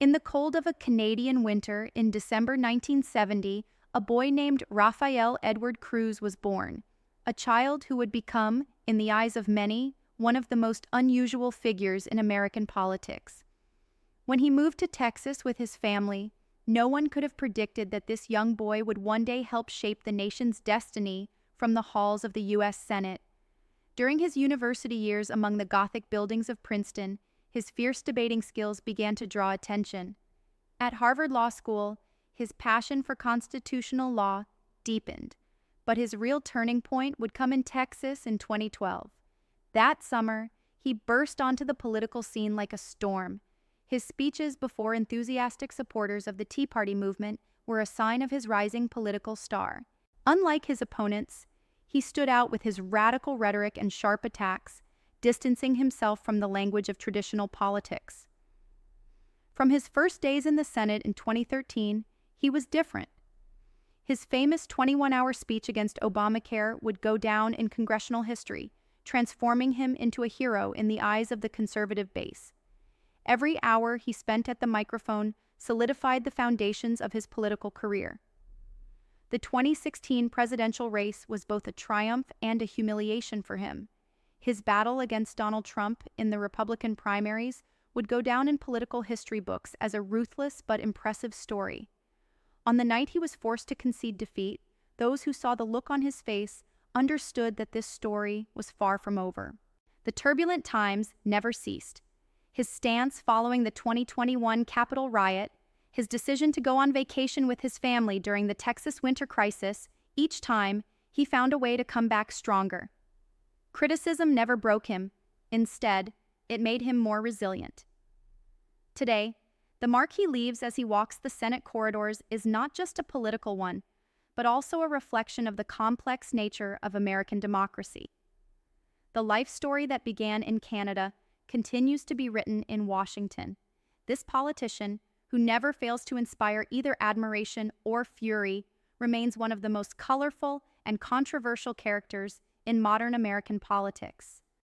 In the cold of a Canadian winter in December 1970, a boy named Rafael Edward Cruz was born, a child who would become, in the eyes of many, one of the most unusual figures in American politics. When he moved to Texas with his family, no one could have predicted that this young boy would one day help shape the nation's destiny from the halls of the U.S. Senate. During his university years among the Gothic buildings of Princeton, his fierce debating skills began to draw attention. At Harvard Law School, his passion for constitutional law deepened, but his real turning point would come in Texas in 2012. That summer, he burst onto the political scene like a storm. His speeches before enthusiastic supporters of the Tea Party movement were a sign of his rising political star. Unlike his opponents, he stood out with his radical rhetoric and sharp attacks, distancing himself from the language of traditional politics. From his first days in the Senate in 2013, he was different. His famous 21-hour speech against Obamacare would go down in congressional history, transforming him into a hero in the eyes of the conservative base. Every hour he spent at the microphone solidified the foundations of his political career. The 2016 presidential race was both a triumph and a humiliation for him. His battle against Donald Trump in the Republican primaries would go down in political history books as a ruthless but impressive story. On the night he was forced to concede defeat, those who saw the look on his face understood that this story was far from over. The turbulent times never ceased. His stance following the 2021 Capitol riot, his decision to go on vacation with his family during the Texas winter crisis, each time, he found a way to come back stronger. Criticism never broke him. Instead, it made him more resilient. Today, the mark he leaves as he walks the Senate corridors is not just a political one, but also a reflection of the complex nature of American democracy. The life story that began in Canada continues to be written in Washington. This politician, who never fails to inspire either admiration or fury, remains one of the most colorful and controversial characters in modern American politics.